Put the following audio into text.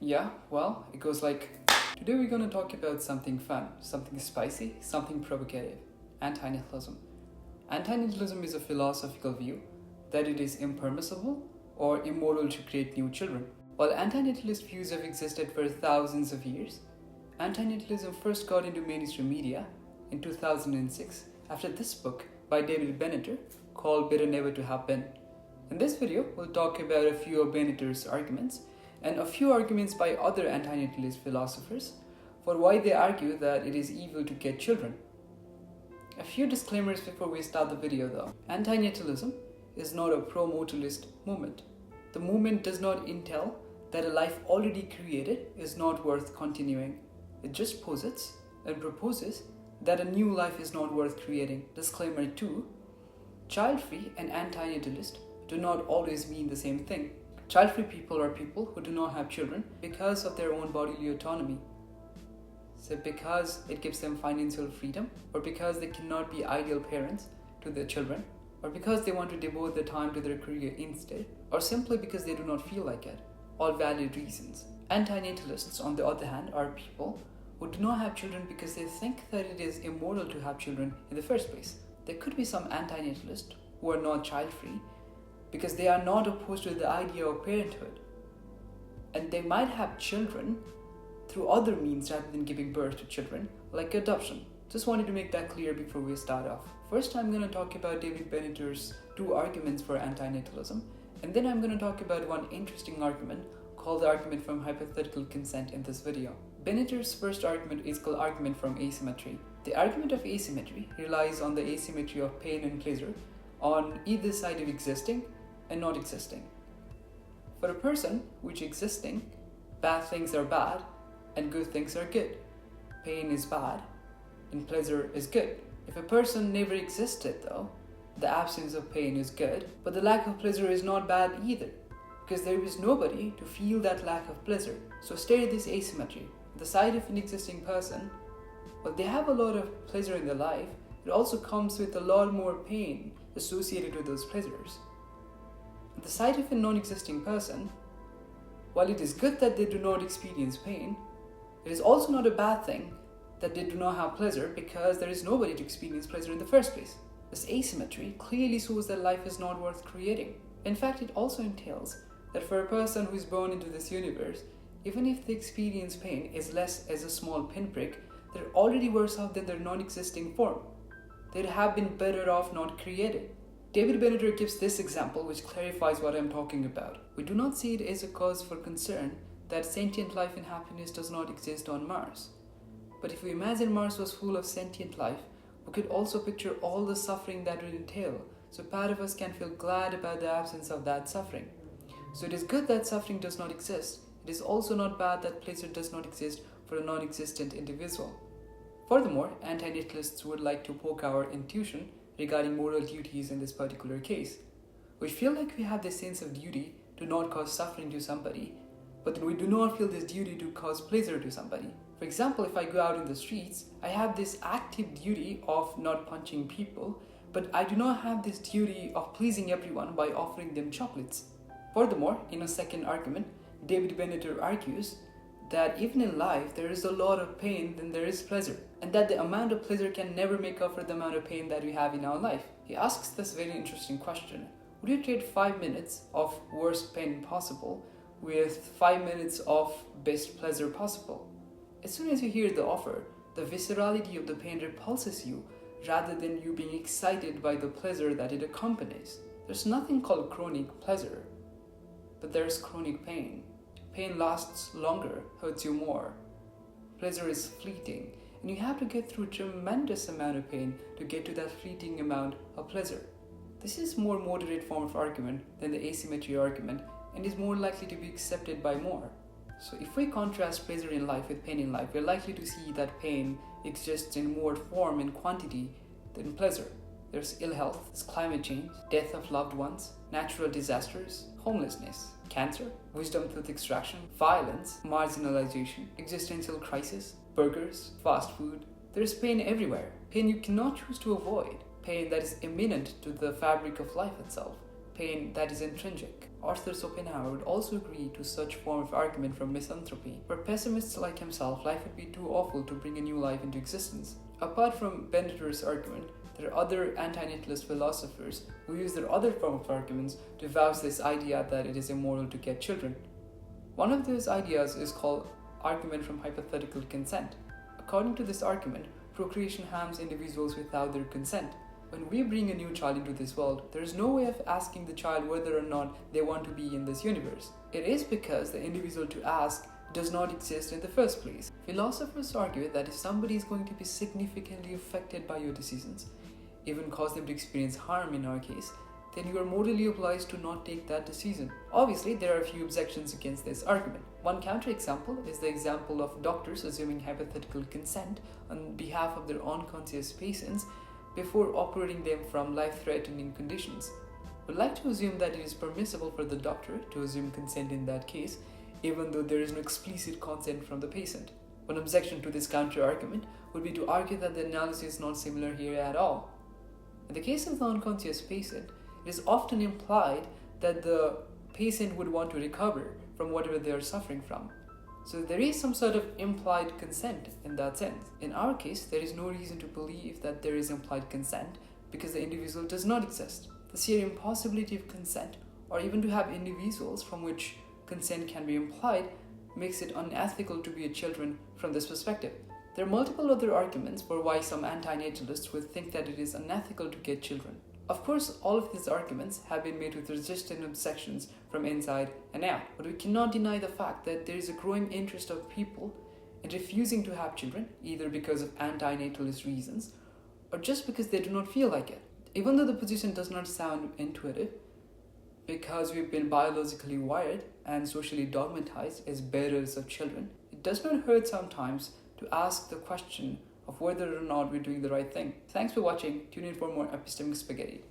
Yeah, well, it goes like, today we're going to talk about something fun, something spicy, something provocative. Anti-natalism. Anti-natalism is a philosophical view that it is impermissible or immoral to create new children. While anti-natalist views have existed for thousands of years, anti-natalism first got into mainstream media in 2006 after this book by David Benator called Better Never to Have Been. In this video, we'll talk about a few of Benator's arguments and a few arguments by other anti-natalist philosophers for why they argue that it is evil to get children. A few disclaimers before we start the video though. Anti-natalism is not a pro-mortalist movement. The movement does not entail that a life already created is not worth continuing. It just posits and proposes that a new life is not worth creating. Disclaimer 2. Child-free and anti-natalist do not always mean the same thing. Child-free people are people who do not have children because of their own bodily autonomy. So because it gives them financial freedom, or because they cannot be ideal parents to their children, or because they want to devote their time to their career instead, or simply because they do not feel like it. All valid reasons. Anti-natalists, on the other hand, are people who do not have children because they think that it is immoral to have children in the first place. There could be some anti-natalists who are not child-free because they are not opposed to the idea of parenthood. And they might have children through other means rather than giving birth to children, like adoption. Just wanted to make that clear before we start off. First, I'm going to talk about David Benator's two arguments for anti-natalism, and then I'm going to talk about one interesting argument called the argument from hypothetical consent in this video. Benator's first argument is called argument from asymmetry. The argument of asymmetry relies on the asymmetry of pain and pleasure on either side of existing and not existing. For a person which existing, bad things are bad and good things are good. Pain is bad and pleasure is good. If a person never existed though, the absence of pain is good, but the lack of pleasure is not bad either, because there is nobody to feel that lack of pleasure. So stare at this asymmetry. The side of an existing person, well, they have a lot of pleasure in their life, it also comes with a lot more pain associated with those pleasures. The side of a non-existing person, while it is good that they do not experience pain, it is also not a bad thing that they do not have pleasure because there is nobody to experience pleasure in the first place. This asymmetry clearly shows that life is not worth creating. In fact, it also entails that for a person who is born into this universe, even if they experience pain as less as a small pinprick, they're already worse off than their non-existing form. They'd have been better off not created. David Benator gives this example which clarifies what I'm talking about. We do not see it as a cause for concern that sentient life and happiness does not exist on Mars. But if we imagine Mars was full of sentient life, we could also picture all the suffering that would entail, so part of us can feel glad about the absence of that suffering. So it is good that suffering does not exist. It is also not bad that pleasure does not exist for a non-existent individual. Furthermore, anti-natalists would like to poke our intuition regarding moral duties in this particular case. We feel like we have this sense of duty to not cause suffering to somebody, but then we do not feel this duty to cause pleasure to somebody. For example, if I go out in the streets, I have this active duty of not punching people, but I do not have this duty of pleasing everyone by offering them chocolates. Furthermore, in a second argument, David Benator argues that even in life there is a lot of pain than there is pleasure, and that the amount of pleasure can never make up for the amount of pain that we have in our life. He asks this very interesting question: would you trade 5 minutes of worst pain possible with 5 minutes of best pleasure possible? As soon as you hear the offer, the viscerality of the pain repulses you rather than you being excited by the pleasure that it accompanies. There's nothing called chronic pleasure, but there's chronic pain. Pain lasts longer, hurts you more. Pleasure is fleeting, and you have to get through a tremendous amount of pain to get to that fleeting amount of pleasure. This is a more moderate form of argument than the asymmetry argument, and is more likely to be accepted by more. So if we contrast pleasure in life with pain in life, we're likely to see that pain exists in more form and quantity than pleasure. There's ill health, there's climate change, death of loved ones, natural disasters, homelessness, cancer, wisdom tooth extraction, violence, marginalization, existential crisis, burgers, fast food. There's pain everywhere. Pain you cannot choose to avoid. Pain that is imminent to the fabric of life itself. Pain that is intrinsic. Arthur Schopenhauer would also agree to such form of argument from Misanthropy. For pessimists like himself, life would be too awful to bring a new life into existence. Apart from Benator's argument, there are other anti-natalist philosophers who use their other form of arguments to espouse this idea that it is immoral to get children. One of those ideas is called argument from hypothetical consent. According to this argument, procreation harms individuals without their consent. When we bring a new child into this world, there is no way of asking the child whether or not they want to be in this universe. It is because the individual to ask does not exist in the first place. Philosophers argue that if somebody is going to be significantly affected by your decisions, even cause them to experience harm in our case, then you are morally obliged to not take that decision. Obviously, there are a few objections against this argument. One counterexample is the example of doctors assuming hypothetical consent on behalf of their unconscious patients before operating them from life-threatening conditions. We'd like to assume that it is permissible for the doctor to assume consent in that case, even though there is no explicit consent from the patient. One objection to this counter-argument would be to argue that the analogy is not similar here at all. In the case of the unconscious patient, it is often implied that the patient would want to recover from whatever they are suffering from. So there is some sort of implied consent in that sense. In our case, there is no reason to believe that there is implied consent because the individual does not exist. The sheer impossibility of consent, or even to have individuals from which consent can be implied, makes it unethical to be a children from this perspective. There are multiple other arguments for why some anti-natalists would think that it is unethical to get children. Of course, all of these arguments have been made with resistant objections from inside and out, but we cannot deny the fact that there is a growing interest of people in refusing to have children, either because of anti-natalist reasons or just because they do not feel like it. Even though the position does not sound intuitive, because we've been biologically wired and socially dogmatized as bearers of children, it does not hurt sometimes to ask the question of whether or not we're doing the right thing. Thanks for watching. Tune in for more epistemic spaghetti.